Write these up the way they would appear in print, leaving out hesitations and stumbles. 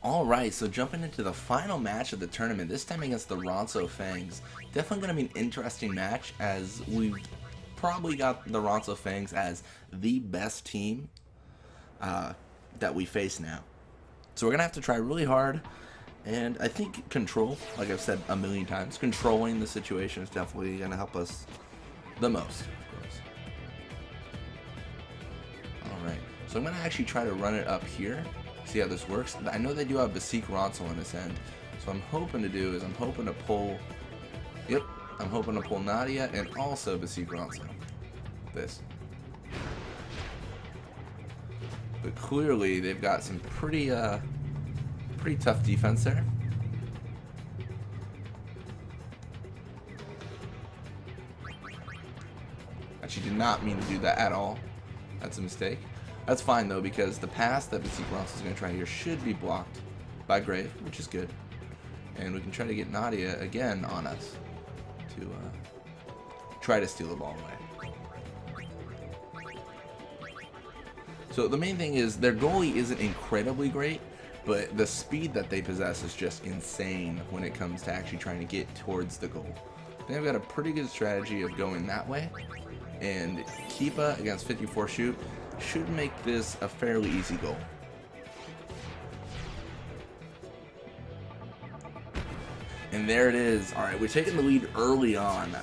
Alright, so jumping into the final match of the tournament, this time against the Ronso Fangs. Definitely going to be an interesting match, as we've probably got the Ronso Fangs as the best team that we face now. So we're going to have to try really hard, and I think control, like I've said a million times, controlling the situation is definitely going to help us the most, of course. Alright, so I'm going to actually try to run it up here. See how this works. I know they do have Basique Ronso on this end, so I'm hoping to pull. Yep, I'm hoping to pull Nadia and also Basique Ronso. This, but clearly they've got some pretty tough defense there. Actually, did not mean to do that at all. That's a mistake. That's fine though, because the pass that Basique Ronso is going to try here should be blocked by Grave, which is good. And we can try to get Nadia again on us to try to steal the ball away. So the main thing is their goalie isn't incredibly great, but the speed that they possess is just insane when it comes to actually trying to get towards the goal. They've got a pretty good strategy of going that way, and Keepa against 54 shoot should make this a fairly easy goal. And there it is. Alright, we're taking the lead early on.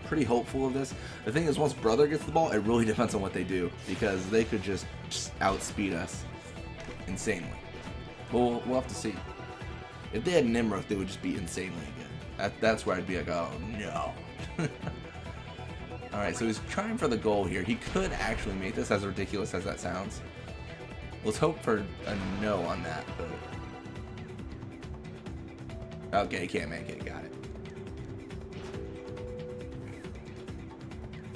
Pretty hopeful of this. The thing is, once Brother gets the ball, it really depends on what they do, because they could just outspeed us insanely. But we'll have to see. If they had Nimrod, they would just be insanely good. That's where I'd be like, oh no. Alright, so he's trying for the goal here. He could actually make this, as ridiculous as that sounds. Let's hope for a no on that. But okay, he can't make it. Got it.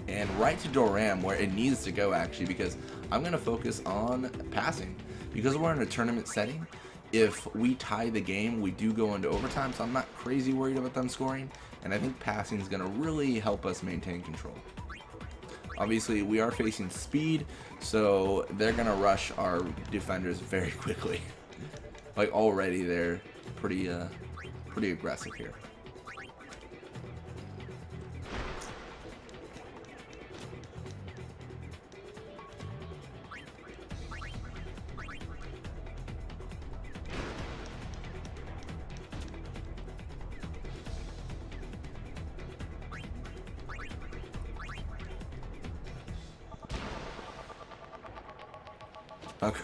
And right to Doram, where it needs to go, actually, because I'm going to focus on passing. Because we're in a tournament setting, if we tie the game, we do go into overtime, so I'm not crazy worried about them scoring. And I think passing is going to really help us maintain control. Obviously, we are facing speed, so they're going to rush our defenders very quickly. Like, already they're pretty aggressive here.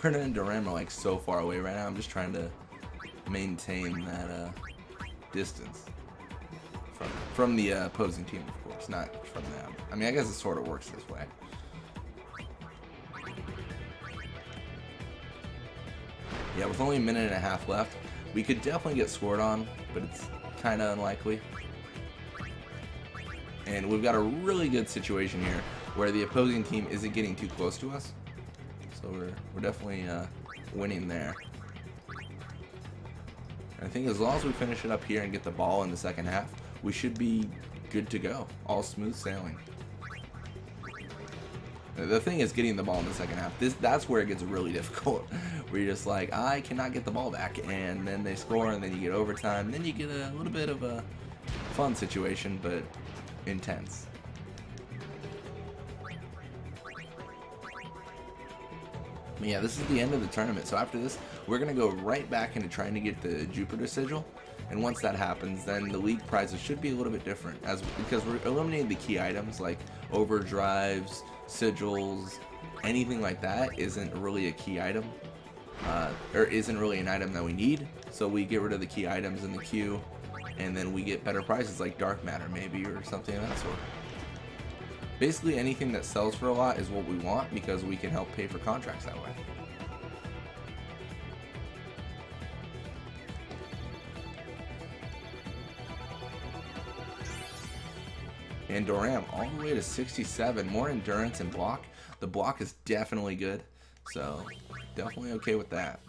Kurna and Duram are like so far away right now. I'm just trying to maintain that distance from the opposing team, of course, not from them. I mean, I guess it sort of works this way. Yeah, with only a minute and a half left, we could definitely get scored on, but it's kind of unlikely. And we've got a really good situation here where the opposing team isn't getting too close to us. So we're definitely winning there. And I think as long as we finish it up here and get the ball in the second half, we should be good to go. All smooth sailing. The thing is getting the ball in the second half. That's where it gets really difficult. Where you're just like, I cannot get the ball back, and then they score, and then you get overtime. Then you get a little bit of a fun situation, but intense. But yeah, this is the end of the tournament. So after this, we're going to go right back into trying to get the Jupiter sigil. And once that happens, then the league prizes should be a little bit different, because we're eliminating the key items like overdrives, sigils, anything like that isn't really a key item, or isn't really an item that we need. So we get rid of the key items in the queue, and then we get better prizes like dark matter maybe, or something of that sort. Basically anything that sells for a lot is what we want, because we can help pay for contracts that way. And Doram all the way to 67. More endurance and block. The block is definitely good, so definitely okay with that.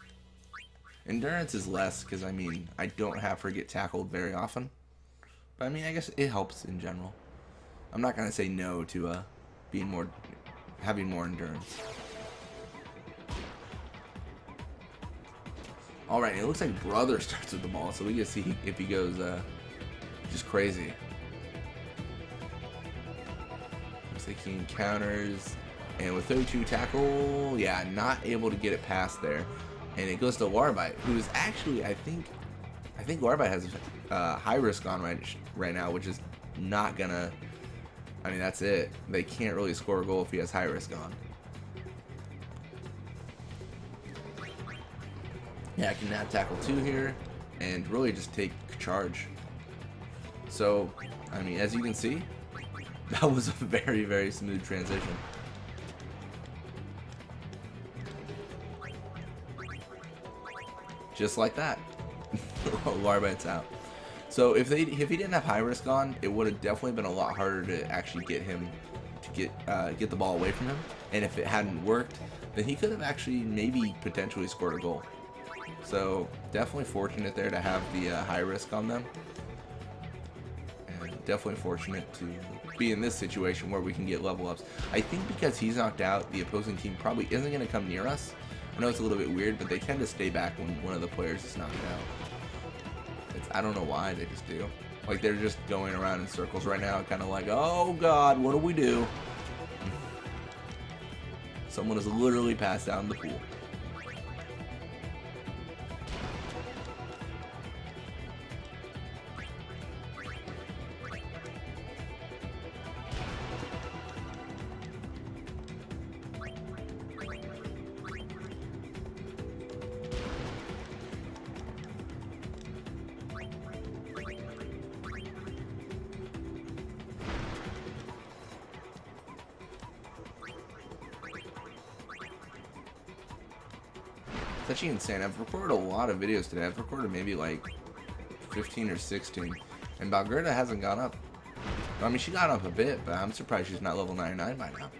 Endurance is less because, I mean, I don't have her get tackled very often. But I mean, I guess it helps in general. I'm not gonna say no to having more endurance. All right, it looks like Brother starts with the ball, so we can see if he goes just crazy. Looks like he encounters, and with 32 tackle, yeah, not able to get it past there, and it goes to Warbite, who's actually, I think Warbite has high risk on right now, which is not gonna. I mean, that's it. They can't really score a goal if he has high risk on. Yeah, I can nab tackle 2 here and really just take charge. So, I mean, as you can see, that was a very, very smooth transition. Just like that. Warbite's out. So if he didn't have high risk on, it would have definitely been a lot harder to actually get him to get the ball away from him. And if it hadn't worked, then he could have actually maybe potentially scored a goal. So definitely fortunate there to have the high risk on them, and definitely fortunate to be in this situation where we can get level ups. I think because he's knocked out, the opposing team probably isn't going to come near us. I know it's a little bit weird, but they tend to stay back when one of the players is knocked out. I don't know why, they just do. Like, they're just going around in circles right now, kind of like, oh god, what do we do? Someone is literally passed out in the pool. It's actually insane. I've recorded a lot of videos today. I've recorded maybe like 15 or 16. And Valgerda hasn't gone up. I mean, she got up a bit, but I'm surprised she's not level 99 by now.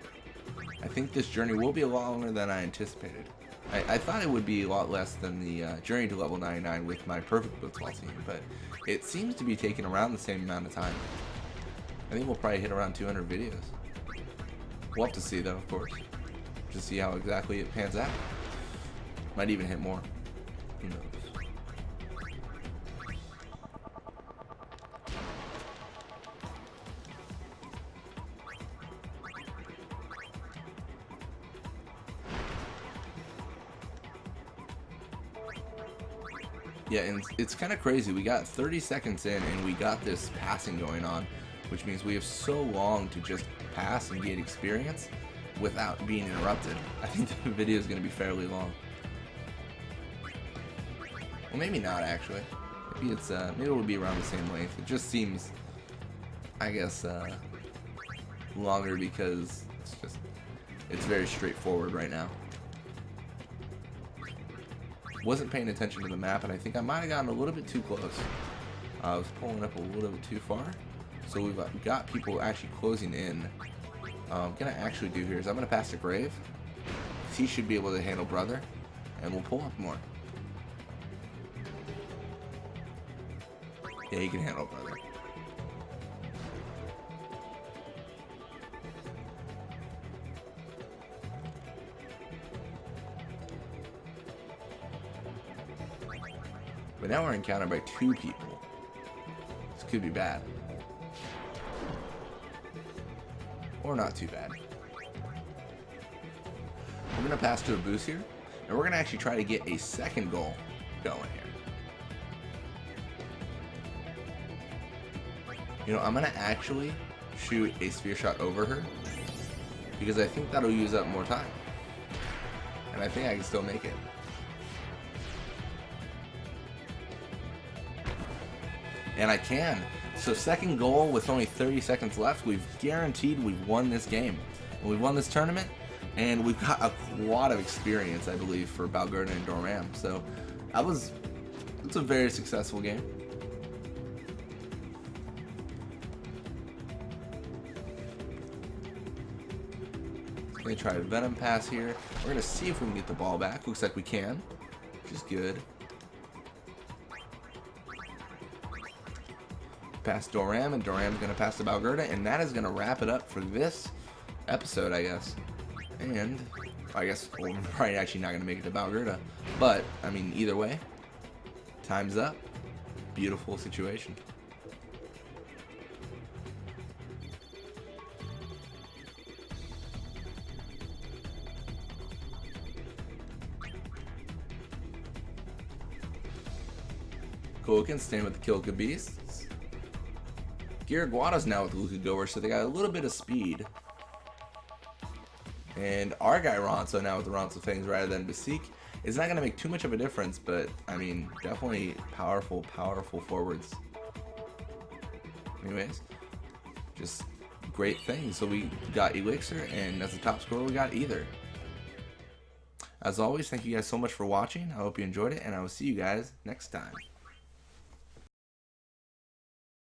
I think this journey will be a lot longer than I anticipated. I thought it would be a lot less than the journey to level 99 with my perfect Blitzball team, but it seems to be taking around the same amount of time. I think we'll probably hit around 200 videos. We'll have to see though, of course, to see how exactly it pans out. Might even hit more. Who knows? Yeah, and it's kind of crazy. We got 30 seconds in and we got this passing going on, which means we have so long to just pass and get experience without being interrupted. I think the video is going to be fairly long. Well, maybe not actually. Maybe it's maybe it'll be around the same length. It just seems, I guess, longer because it's very straightforward right now. Wasn't paying attention to the map, and I think I might have gotten a little bit too close. I was pulling up a little bit too far, so we've got people actually closing in. What I'm gonna actually do here is I'm gonna pass to Grave. He should be able to handle Brother, and we'll pull up more. Yeah, he can handle Brother. But now we're encountered by 2 people. This could be bad. Or not too bad. We're going to pass to a boost here. And we're going to actually try to get a second goal going here. You know, I'm going to actually shoot a spear shot over her, because I think that'll use up more time. And I think I can still make it. And I can. So second goal with only 30 seconds left, we've guaranteed we've won this game. And we've won this tournament, and we've got a lot of experience, I believe, for Valgerda and Doram. So it's a very successful game. Gonna try a Venom pass here. We're gonna see if we can get the ball back. Looks like we can, which is good. Pass Doram, and Doram's gonna pass to Valgerda, and that is gonna wrap it up for this episode, I guess. And I guess we're probably actually not gonna make it to Valgerda, but I mean, either way, Time's up. Beautiful situation. Cool can stand with the Kilka Beasts. Giraguata's now with Luca Goers, so they got a little bit of speed. And our guy Ronso now with the Ronso Fangs rather than Basik is not going to make too much of a difference, but I mean, definitely powerful, powerful forwards. Anyways, just great things. So we got Elixir, and as the top scorer, we got Either. As always, thank you guys so much for watching. I hope you enjoyed it, and I will see you guys next time.